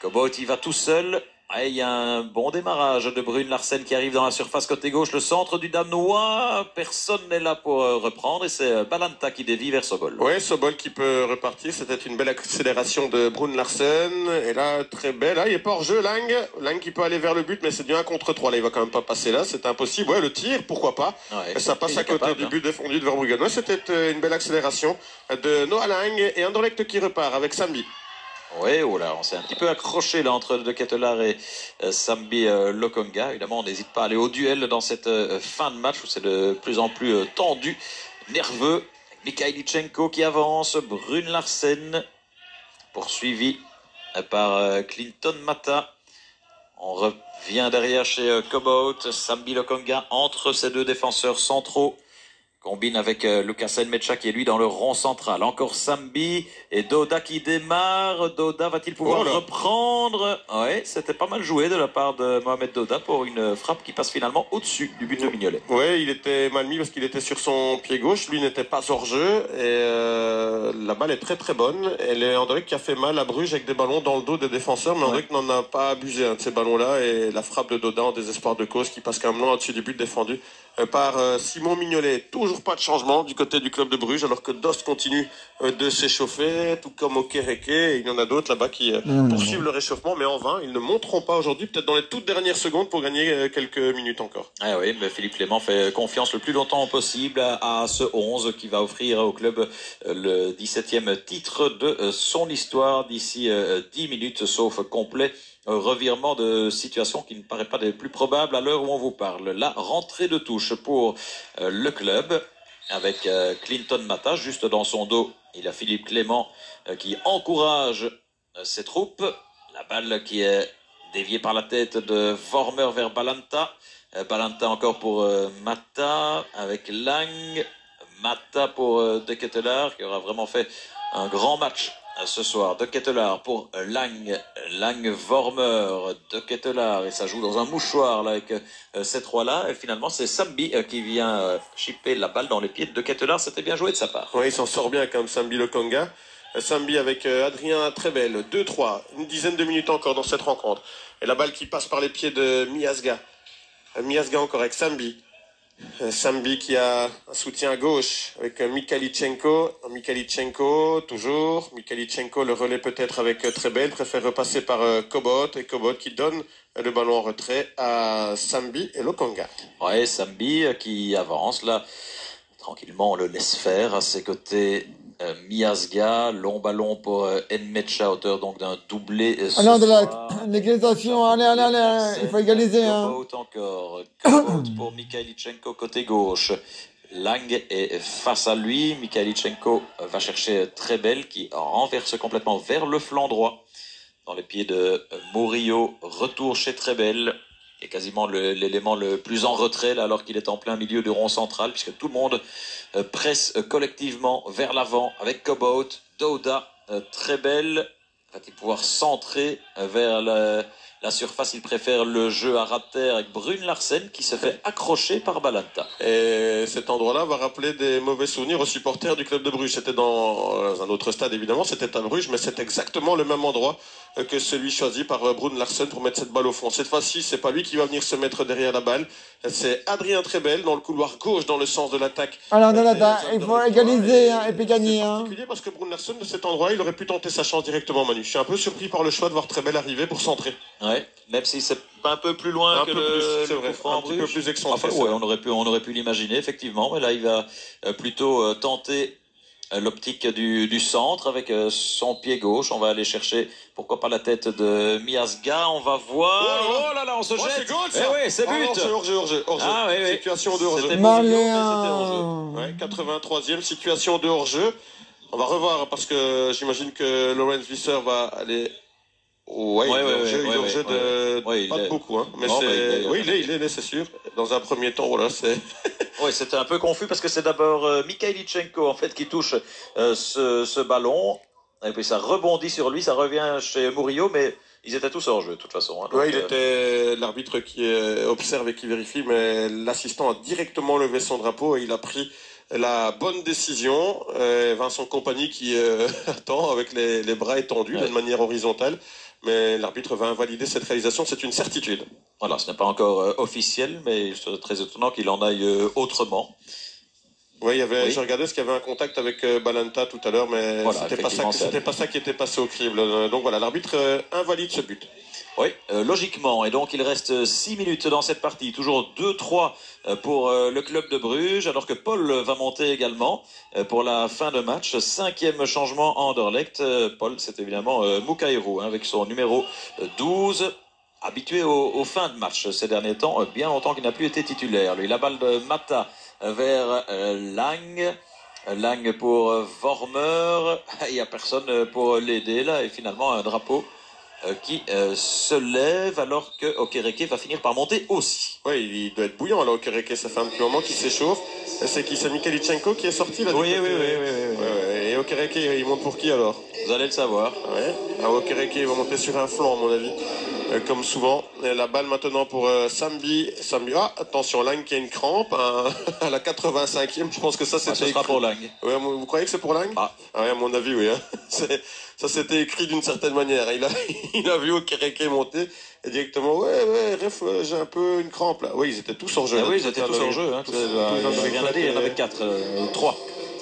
Cobot, il va tout seul. Il y a un bon démarrage de Brune Larsen qui arrive dans la surface côté gauche, le centre du Danois. Personne n'est là pour reprendre et c'est Balanta qui dévie vers Sobol. Oui, Sobol qui peut repartir. C'était une belle accélération de Brune Larsen. Et là, très belle. Là, il est pas hors jeu, Lang. Lang qui peut aller vers le but, mais c'est du 1 contre 3. Là, il va quand même pas passer là. C'est impossible. Ouais, le tir, pourquoi pas. Ouais, ça passe à côté du but défendu de Verbruggen. Ouais, c'était une belle accélération de Noah Lang et Anderlecht qui repart avec Sambi. Oui, oh là, on s'est un petit peu accroché là entre De Ketelaar et Sambi Lokonga. Évidemment, on n'hésite pas à aller au duel dans cette fin de match où c'est de plus en plus tendu, nerveux. Mikhaïlichenko qui avance, Brune Larsen poursuivi par Clinton Mata. On revient derrière chez Cobboat, Sambi Lokonga entre ces deux défenseurs centraux. Combine avec Lucas Nmecha qui est lui dans le rond central. Encore Sambi et Doda qui démarre. Doda va-t-il pouvoir reprendre? Ouais, c'était pas mal joué de la part de Mohamed Doda pour une frappe qui passe finalement au-dessus du but de Mignolet. Ouais, il était mal mis parce qu'il était sur son pied gauche. Lui n'était pas hors jeu et la balle est très très bonne. Elle est Anderlecht qui a fait mal à Bruges avec des ballons dans le dos des défenseurs, mais Anderlecht n'en a pas abusé de ces ballons-là et la frappe de Doda en désespoir de cause qui passe quand même loin au-dessus du but défendu par Simon Mignolet. Toujours pas de changement du côté du club de Bruges, alors que Dost continue de s'échauffer, tout comme Okereke. Il y en a d'autres là-bas qui poursuivent le réchauffement, mais en vain. Ils ne monteront pas aujourd'hui, peut-être dans les toutes dernières secondes pour gagner quelques minutes encore. Ah oui, mais Philippe Clément fait confiance le plus longtemps possible à ce 11 qui va offrir au club le 17e titre de son histoire d'ici 10 minutes, sauf complet revirement de situation qui ne paraît pas des plus probables à l'heure où on vous parle. La rentrée de touche pour le club avec Clinton Mata juste dans son dos. Il a Philippe Clément qui encourage ses troupes. La balle qui est déviée par la tête de Vormer vers Balanta. Balanta encore pour Mata avec Lang. Mata pour De Ketelaar qui aura vraiment fait un grand match ce soir. De Ketelaar pour Lang. Lang Vormer, De Ketelaar. Et ça joue dans un mouchoir là, avec ces trois-là. Et finalement, c'est Sambi qui vient chipper la balle dans les pieds de De Ketelaar. C'était bien joué de sa part. Oui, il s'en sort bien comme Sambi Lokonga. Sambi avec Adrien Trebel. 2-3. Une dizaine de minutes encore dans cette rencontre. Et la balle qui passe par les pieds de Miazga. Miazga encore avec Sambi. Sambi qui a un soutien à gauche avec Mikhaïlichenko. Mikhaïlichenko toujours. Mikhaïlichenko le relais peut-être avec Trebel. Préfère repasser par Cobboat. Et Cobboat qui donne le ballon en retrait à Sambi et Lokonga. Ouais, Sambi qui avance là. Tranquillement, on le laisse faire à ses côtés. Miazga, long ballon pour Nmecha, auteur donc d'un doublé. Alors de l'égalisation, allez, il faut égaliser. Encore, Cobboat pour Mikhaïlichenko côté gauche. Lang est face à lui. Mikhaïlichenko va chercher Trebel qui renverse complètement vers le flanc droit. Dans les pieds de Murillo, retour chez Trebel. Et quasiment l'élément le plus en retrait là, alors qu'il est en plein milieu du rond central, puisque tout le monde presse collectivement vers l'avant avec Cobboat, Doda, Trebel. Va-t-il pouvoir centrer vers la surface? Il préfère le jeu à ras de terre avec Brune Larsen qui se fait accrocher par Balanta. Et cet endroit-là va rappeler des mauvais souvenirs aux supporters du club de Bruges. C'était dans un autre stade évidemment, c'était à Bruges, mais c'est exactement le même endroit que celui choisi par Brune Larsen pour mettre cette balle au fond. Cette fois-ci, c'est pas lui qui va venir se mettre derrière la balle, c'est Adrien Trebel dans le couloir gauche dans le sens de l'attaque. Alors il faut égaliser et puis gagner. C'est particulier parce que Brune Larsen de cet endroit, il aurait pu tenter sa chance directement, Manu. Je suis un peu surpris par le choix de voir Trebel arriver pour centrer. Ouais, même si c'est un peu plus loin que le coup franc, un petit peu plus excentré. Enfin, ouais, on aurait pu l'imaginer effectivement, mais là il va plutôt tenter l'optique du centre avec son pied gauche. On va aller chercher, pourquoi pas la tête de Miazga. On va voir. Oh là là, on se jette. C'est goal, ça. Eh oui, c'est but. Hors-jeu. Ah, oui. Situation de hors-jeu. C'était Malin. Ouais, 83e situation de hors-jeu. On va revoir parce que j'imagine que Lorenz Visser va aller. Ouais, il est hors-jeu de pas de beaucoup, hein. Mais il est, c'est sûr. Dans un premier temps, voilà, c'est. Oui, c'était un peu confus parce que c'est d'abord Mikhaïlichenko en fait qui touche ce ballon et puis ça rebondit sur lui, ça revient chez Murillo, mais ils étaient tous hors jeu de toute façon. Hein, oui, il était l'arbitre qui observe et qui vérifie, mais l'assistant a directement levé son drapeau et il a pris la bonne décision. Vincent Compagnie qui attend avec les bras étendus d'une manière horizontale. Mais l'arbitre va invalider cette réalisation, c'est une certitude. Voilà, ce n'est pas encore officiel, mais c'est très étonnant qu'il en aille autrement. Oui, j'ai regardé ce qu'il y avait un contact avec Balanta tout à l'heure, mais voilà, c'était pas ça qui était passé au crible. Donc voilà, l'arbitre invalide ce but. Oui, logiquement. Et donc il reste 6 minutes dans cette partie. Toujours 2-3 pour le club de Bruges, alors que Paul va monter également pour la fin de match. 5e changement à Anderlecht. Paul, c'est évidemment Mukairo, avec son numéro 12. Habitué aux fins de match ces derniers temps, bien longtemps qu'il n'a plus été titulaire. Lui, la balle de Mata vers Lang. Lang pour Vormer. Il n'y a personne pour l'aider là. Et finalement, un drapeau qui se lève alors que Okereke va finir par monter aussi. Oui, il doit être bouillant là, Okereke. Ça fait un petit moment qu'il s'échauffe. C'est qui? C'est Mikalichenko qui est sorti là? Oui. Et Okereke, il monte pour qui alors? Vous allez le savoir. Ouais. Okereke va monter sur un flanc à mon avis. Comme souvent. Et la balle maintenant pour Sambi. Ah, attention, Lang qui a une crampe à la 85e. Je pense que ça c'était. Ce sera pour Lang. Ouais, vous croyez que c'est pour Lang? Oui, à mon avis, oui. Hein. Ça c'était écrit d'une certaine manière. Il a vu Okereke monter et directement, ref, j'ai un peu une crampe là. Oui, ils étaient tous hors jeu. Oui, ils étaient tous hors jeu. Hein. Il y en avait 4, 3.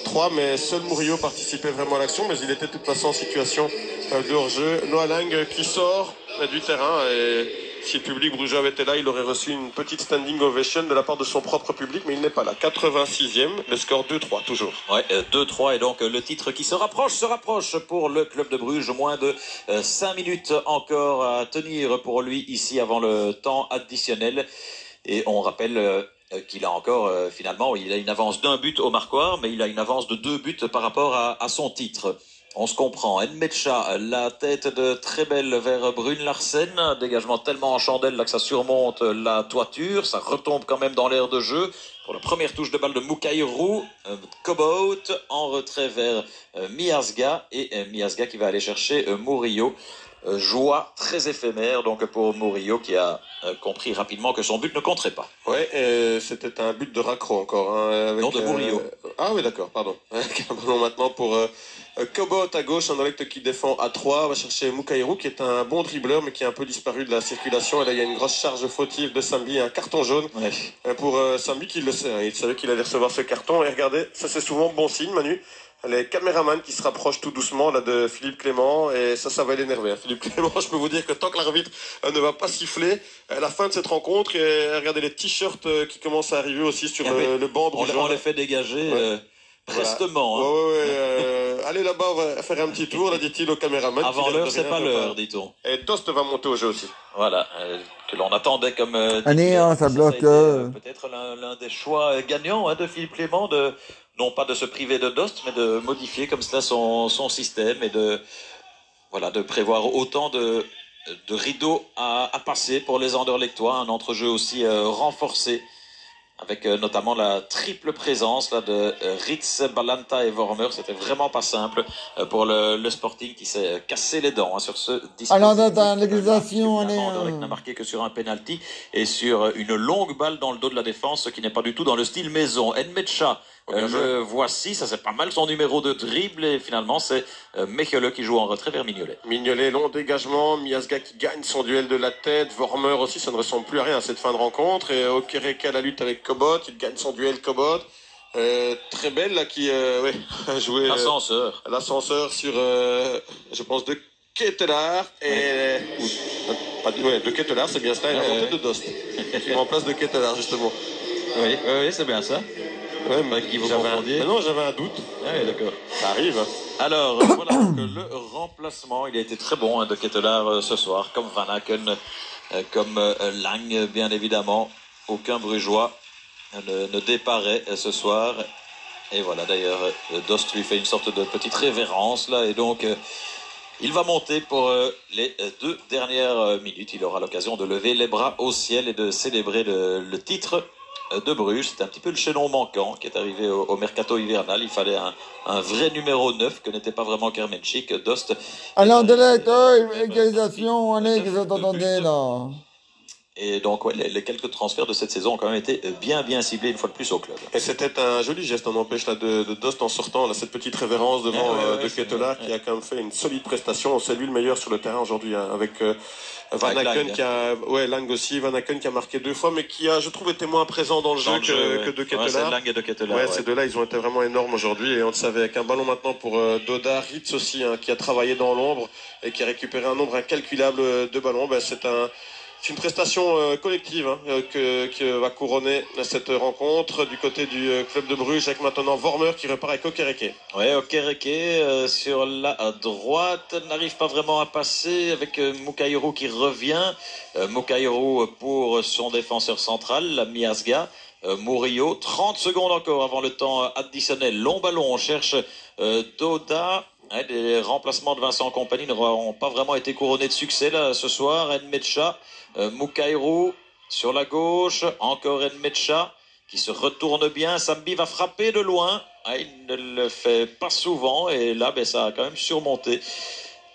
3, mais seul Murillo participait vraiment à l'action, mais il était de toute façon en situation de hors-jeu. Noah Lang qui sort du terrain, et si le public brugeois avait été là, il aurait reçu une petite standing ovation de la part de son propre public, mais il n'est pas là. 86e, le score 2-3 toujours. Ouais, 2-3, et donc le titre qui se rapproche pour le club de Bruges. Moins de 5 minutes encore à tenir pour lui ici avant le temps additionnel. Et on rappelle qu'il a encore, finalement, il a une avance d'1 but au marquoir, mais il a une avance de 2 buts par rapport à son titre. On se comprend. Nmecha, la tête de Trebel vers Brune Larsen, dégagement tellement en chandelle là que ça surmonte la toiture, ça retombe quand même dans l'aire de jeu. Pour la première touche de balle de Mukairo, Cobot en retrait vers Miazga, et Miazga qui va aller chercher Murillo. Joie très éphémère donc pour Murillo qui a compris rapidement que son but ne compterait pas. Ouais, c'était un but de raccro encore. Hein, avec, non, de Murillo. Ah oui, d'accord, pardon. Un ballon maintenant pour Cobot à gauche, Anderlecht qui défend à 3, va chercher Mukairo qui est un bon dribbleur mais qui est un peu disparu de la circulation. Et là, il y a une grosse charge fautive de Sambi, un carton jaune pour Sambi qui le sait. Hein, il savait qu'il allait recevoir ce carton. Et regardez, ça c'est souvent bon signe, Manu. Les caméramans qui se rapprochent tout doucement là de Philippe Clément, et ça va l'énerver. Hein. Philippe Clément, je peux vous dire que tant que l'arbitre ne va pas siffler à la fin de cette rencontre, et regardez les t-shirts qui commencent à arriver aussi sur le banc. On les fait dégager prestement. Voilà. Allez là-bas, on va faire un petit tour, là dit-il au caméraman. Avant l'heure, c'est pas l'heure, dit-on. Et Dost va monter au jeu aussi. Voilà, que l'on attendait comme... ça bloque. Peut-être l'un des choix gagnants de Philippe Clément de... Non pas de se priver de Dost, mais de modifier comme cela son système et de prévoir autant de rideaux à passer pour les Anderlechtois, un entrejeu aussi renforcé, avec notamment la triple présence là, de Ritz, Balanta et Vormer. C'était vraiment pas simple pour le Sporting qui s'est cassé les dents sur ce dispositif. Alors, dans l'égalisation, Anderlecht n'a marqué que sur un penalty et sur une longue balle dans le dos de la défense, ce qui n'est pas du tout dans le style maison. Nmecha, voici, ça c'est pas mal son numéro de dribble, et finalement c'est Mechele qui joue en retrait vers Mignolet. Mignolet, long dégagement, Miazga qui gagne son duel de la tête, Vormer aussi, ça ne ressemble plus à rien à cette fin de rencontre, et Okereke à la lutte avec Cobot, il gagne son duel Cobot. Très belle là qui a joué l'ascenseur sur je pense de Ketelaar et de Ketelaar, c'est bien ça, de Dost qui remplace de Ketelaar justement. Oui, c'est bien ça. Ouais, mais non, j'avais un doute. Ah oui, d'accord. Ça arrive. Alors, voilà, donc, le remplacement, il a été très bon de Ketelaar ce soir, comme Van Aken, comme Lang, bien évidemment. Aucun Brugeois ne déparait ce soir. Et voilà, d'ailleurs, Dost lui fait une sorte de petite révérence, là, et donc... il va monter pour les 2 dernières minutes. Il aura l'occasion de lever les bras au ciel et de célébrer le titre de Bruges. C'est un petit peu le chaînon manquant qui est arrivé au mercato hivernal. Il fallait un vrai numéro 9 que n'était pas vraiment Kermenchik. Dost. Alors, Anderlecht, égalisation, allez, que vous entendez là. Et donc, ouais, les quelques transferts de cette saison ont quand même été bien ciblés une fois de plus au club. Et c'était un joli geste, on empêche là de Dost en sortant, là, cette petite révérence devant De Ketelaar qui a quand même fait une solide prestation. C'est lui le meilleur sur le terrain aujourd'hui, hein, avec Van Aken qui a, Lang aussi, Van Aken qui a marqué 2 fois, mais qui a, je trouve, été moins présent dans le jeu que De Ketelaar. C'est Lang et De Ketelaar. Ces deux-là, ils ont été vraiment énormes aujourd'hui, et on le savait, avec un ballon maintenant pour Doda, Ritz aussi, hein, qui a travaillé dans l'ombre et qui a récupéré un nombre incalculable de ballons. C'est une prestation collective, hein, que va couronner cette rencontre du côté du club de Bruges, avec maintenant Vormer qui repart avec Okereke. Ouais, Okereke sur la droite n'arrive pas vraiment à passer, avec Mukairo qui revient. Mukairo pour son défenseur central, la Miasga. Murillo, 30 secondes encore avant le temps additionnel. Long ballon, on cherche Doda. Les remplacements de Vincent Compagnie n'auront pas vraiment été couronnés de succès là ce soir. Nmecha, Mukairo sur la gauche, encore Nmecha qui se retourne bien. Sambi va frapper de loin. Il ne le fait pas souvent et là ça a quand même surmonté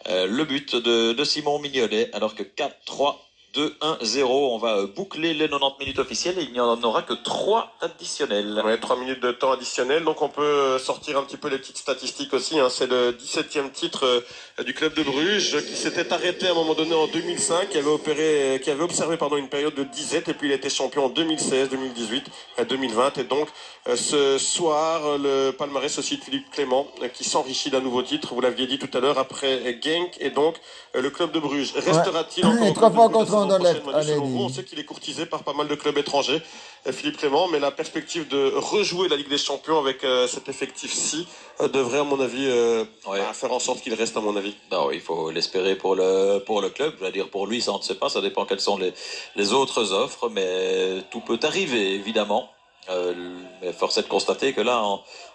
le but de Simon Mignolet, alors que 4-3. 2-1-0, on va boucler les 90 minutes officielles et il n'y en aura que 3 additionnels. Ouais, 3 minutes de temps additionnel, donc on peut sortir un petit peu les petites statistiques aussi, hein. C'est le 17e titre du club de Bruges qui s'était arrêté à un moment donné en 2005, qui avait observé une période de disette, et puis il a été champion en 2016, 2018, 2020, et donc ce soir, le palmarès aussi de Philippe Clément qui s'enrichit d'un nouveau titre, vous l'aviez dit tout à l'heure, après Genk, et donc le club de Bruges restera-t-il encore on sait qu'il est courtisé par pas mal de clubs étrangers, Philippe Clément, mais la perspective de rejouer la Ligue des Champions avec cet effectif-ci devrait, à mon avis, faire en sorte qu'il reste, à mon avis. Non, il faut l'espérer pour le club. Je veux dire, pour lui, ça on ne sait pas, ça dépend quelles sont les autres offres, mais tout peut arriver, évidemment. Mais force est de constater que là,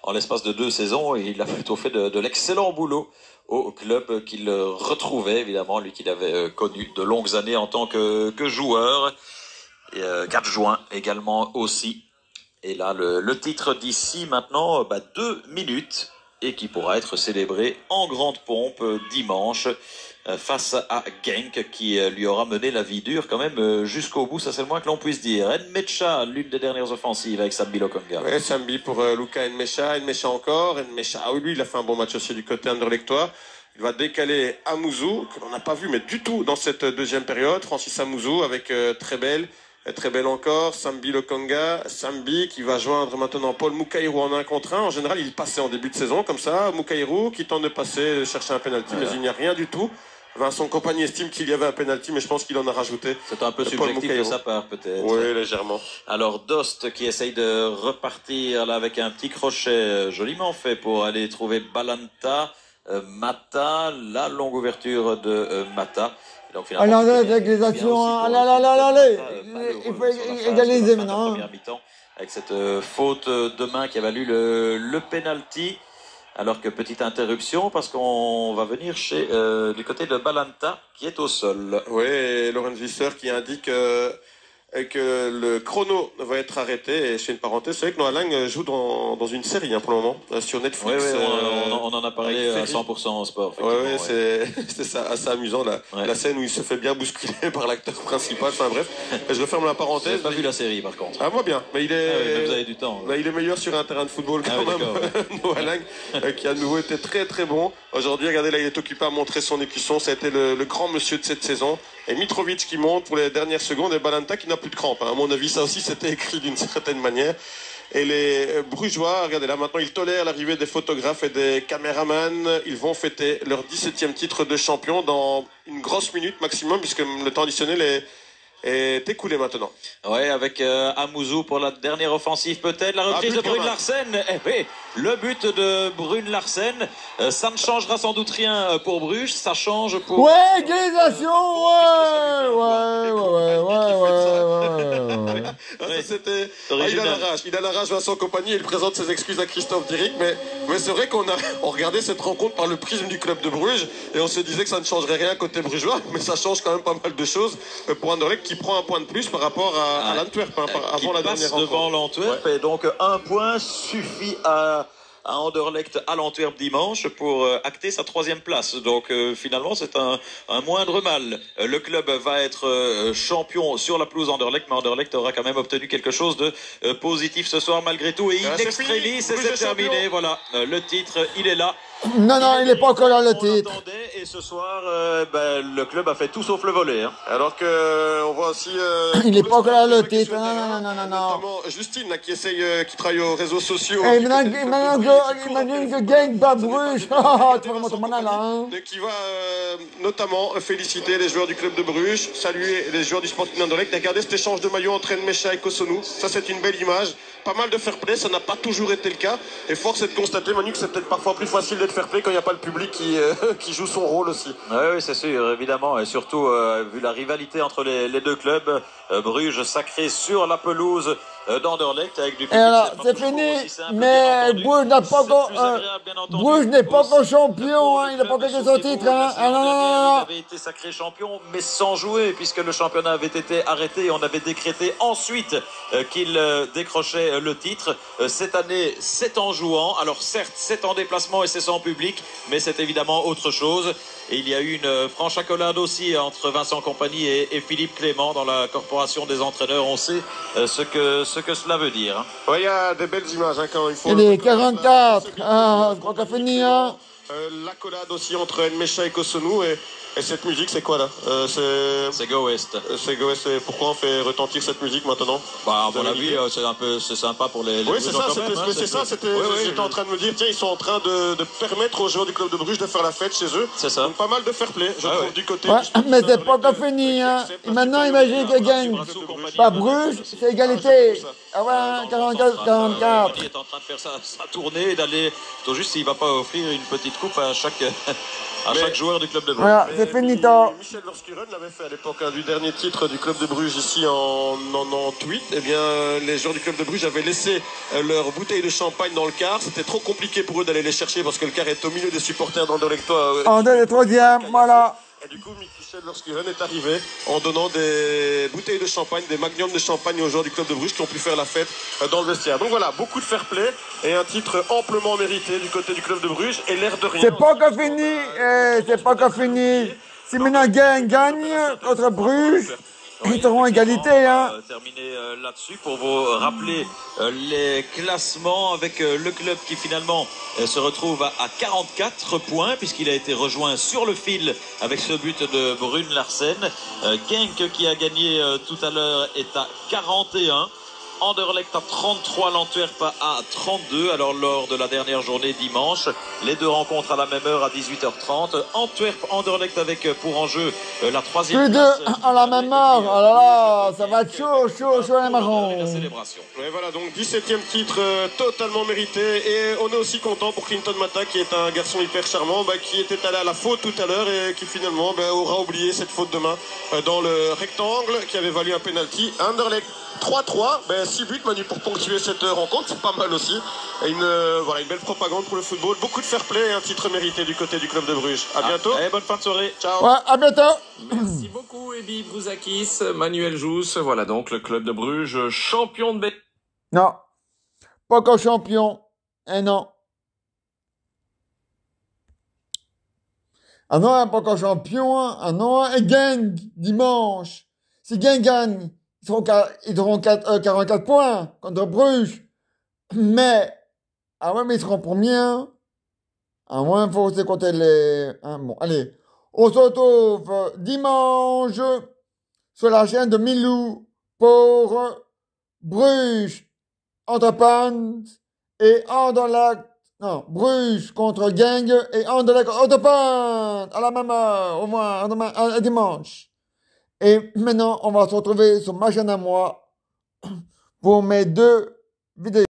en l'espace de 2 saisons, il a plutôt fait de l'excellent boulot au club qu'il retrouvait, évidemment, lui qu'il avait connu de longues années en tant que joueur, et qu'adjoint également aussi. Et là, le titre d'ici maintenant 2 minutes, et qui pourra être célébré en grande pompe dimanche face à Genk, qui lui aura mené la vie dure quand même jusqu'au bout, ça c'est le moins que l'on puisse dire. Nmecha, l'une des dernières offensives avec Sambi Lokonga. Oui, Sambi pour Luka Nmecha encore, Nmecha, lui il a fait un bon match aussi du côté anderlechtois. Il va décaler Amouzou, que l'on n'a pas vu mais du tout dans cette deuxième période, Francis Amouzou avec très belle encore, Sambi Lokonga, Sambi qui va joindre maintenant Paul Mukairo en 1 contre 1. En général, il passait en début de saison comme ça. Mukairo qui tente de passer, chercher un penalty, mais il n'y a rien du tout. Vincent Compagnie estime qu'il y avait un penalty, mais je pense qu'il en a rajouté. C'est un peu subjectif de sa part, peut-être. Oui, légèrement. Alors, Dost qui essaye de repartir là avec un petit crochet joliment fait pour aller trouver Balanta, Mata, la longue ouverture de Mata. Donc, finalement, l'égalisation, allez, il faut égaliser maintenant. Première mi-temps, avec cette faute de main qui a valu le penalty. Alors que petite interruption, parce qu'on va venir du côté de Balanta, qui est au sol. Oui, Laurent Visser qui indique que le chrono va être arrêté. Et je fais une parenthèse, c'est vrai que Noah Lang joue dans une série pour le moment, sur Netflix. Oui, on en a parlé à 100% en sport. Oui, c'est assez amusant la scène où il se fait bien bousculer par l'acteur principal. Enfin bref, je referme la parenthèse. J'ai pas vu la série par contre. Ah, moi bien, mais il est. Mais vous avez du temps. Il est meilleur sur un terrain de football quand même. Noah Lang, qui à nouveau été très très bon. Aujourd'hui, regardez là, il est occupé à montrer son écusson. Ça a été le grand monsieur de cette saison. Et Mitrovic qui monte pour les dernières secondes, et Balanta qui n'a plus de crampes. À mon avis, ça aussi, c'était écrit d'une certaine manière. Et les Brugeois, regardez là, maintenant, ils tolèrent l'arrivée des photographes et des caméramans. Ils vont fêter leur 17e titre de champion dans une grosse minute maximum, puisque le temps additionnel est écoulé maintenant. Ouais, avec Amouzou pour la dernière offensive peut-être, la reprise de Brune Larsen. Le but de Brune Larsen, ça ne changera sans doute rien pour Bruges, ça change pour... Ouais, égalisation, C'était... il a la rage Vincent Compagnie, il présente ses excuses à Christophe Dirick, mais c'est vrai qu'on regardait cette rencontre par le prisme du club de Bruges, et on se disait que ça ne changerait rien côté brugeois, mais ça change quand même pas mal de choses pour Anderlecht qui prend un point de plus par rapport à l'Antwerp, avant la dernière rencontre. Devant l'Antwerp, et donc un point suffit à à Anderlecht à l'Antwerp dimanche pour acter sa 3e place. Donc finalement c'est un moindre mal. Le club va être champion sur la pelouse Anderlecht, mais Anderlecht aura quand même obtenu quelque chose de positif ce soir malgré tout. Et in extremis, c'est terminé. Voilà, le titre, il est là. Non, non, il n'est pas encore là le titre. Et ce soir, le club a fait tout sauf le volet. Hein. Alors que on voit aussi. Il n'est pas encore là le titre. Non. Notamment Justine là, qui essaye, qui travaille aux réseaux sociaux. Et maintenant que Genk bat Bruges. Tu vas remonter maintenant là. Hein. Qui va notamment féliciter les joueurs du club de Bruges, saluer les joueurs du Sporting Anderlecht. Regardez cet échange de maillots entre Nmecha et Kosonou. Ça, c'est une belle image. Pas mal de fair play, ça n'a pas toujours été le cas. Et force est de constater, Manu, que c'est peut-être parfois plus facile d'être fair play quand il n'y a pas le public qui joue son rôle aussi. Oui, c'est sûr, évidemment. Et surtout, vu la rivalité entre les deux clubs, Bruges sacré sur la pelouse d'Anderlecht avec du public. Et alors, c'est fini, mais Bruges n'a pas encore, Bruges n'est pas encore champion, hein, il n'a pas gagné son titre, hein. Il avait été sacré champion, mais sans jouer, puisque le championnat avait été arrêté et on avait décrété ensuite qu'il décrochait le titre. Cette année, c'est en jouant. Alors certes, c'est en déplacement et c'est sans public, mais c'est évidemment autre chose. Et il y a eu une franche accolade aussi entre Vincent Kompany et Philippe Clément dans la corporation des entraîneurs. On sait ce que cela veut dire. Hein. Ouais, il y a des belles images hein, quand il faut. Il est 44. Ah, c'est pas fini, hein. L'accolade aussi entre Nmecha et Kosonou et cette musique, c'est quoi là c'est Go West. C'est Go West. Et pourquoi on fait retentir cette musique maintenant? À mon avis, c'est sympa pour les oui, c'est ça. J'étais en train de me dire, tiens, ils sont en train de permettre aux joueurs du club de Bruges de faire la fête chez eux. C'est ça. Donc, pas mal de fair play, je trouve, du côté. Ouais, mais c'est pas encore fini, hein. Et maintenant, imaginez que gagne. Pas Bruges, c'est égalité. Ah ouais, 44. Il est en train de faire sa tournée, d'aller. Tout juste s'il va pas offrir une petite coupe à chaque joueur du club de Bruges. Voilà, c'est fini, toi. Michel Verskuren l'avait fait à l'époque du dernier titre du club de Bruges ici en 98. Eh bien, les joueurs du club de Bruges avaient laissé leur bouteille de champagne dans le car. C'était trop compliqué pour eux d'aller les chercher parce que le car est au milieu des supporters d'Anderlecht. En 2 et 3e, voilà. Et du coup, Michel Verskuren est arrivé en donnant des bouteilles de champagne, des magnums de champagne aux joueurs du club de Bruges qui ont pu faire la fête dans le vestiaire. Donc voilà, beaucoup de fair play et un titre amplement mérité du côté du club de Bruges et l'air de rien. C'est pas encore fini, c'est pas encore fini. Si maintenant gagne contre Bruges, ils seront égalité, hein. Terminer là-dessus pour vous rappeler les classements avec le club qui finalement se retrouve à 44 points puisqu'il a été rejoint sur le fil avec ce but de Brune Larsen. Genk qui a gagné tout à l'heure est à 41. Anderlecht à 33, l'Antwerp à 32. Alors lors de la dernière journée dimanche, les deux rencontres à la même heure à 18h30. Anderlecht avec pour enjeu la 3e place. Tous deux à la même heure. Oh là là, ça va être chaud les marrons. La célébration. Et voilà, donc 17e titre totalement mérité. Et on est aussi content pour Clinton Mata, qui est un garçon hyper charmant, qui était allé à la faute tout à l'heure et qui finalement aura oublié cette faute de main dans le rectangle qui avait valu un penalty. Anderlecht 3-3, 6 buts Manu pour ponctuer cette rencontre, c'est pas mal aussi. Et une belle propagande pour le football, beaucoup de fair play et un titre mérité du côté du club de Bruges. À bientôt. Allez, bonne fin de soirée. Ciao. Ouais, à bientôt. Merci beaucoup Ebi Brouzakis, Manuel Jousse. Voilà donc le club de Bruges, champion de Belgique. Non, pas encore champion. Non. Ah non, pas encore champion. Ah non, et gagne dimanche. Si gagne. Ils auront 44 points contre Bruges. Mais, mais ils seront premiers. À moins, il faut aussi compter les... bon, allez. On se retrouve dimanche sur la chaîne de Milou pour Bruges, Entrepans et Anderlecht. Non, Bruges contre Genk et Anderlecht Entrepans à la même heure, au moins, dimanche. Et maintenant, on va se retrouver sur ma chaîne à moi pour mes 2 vidéos.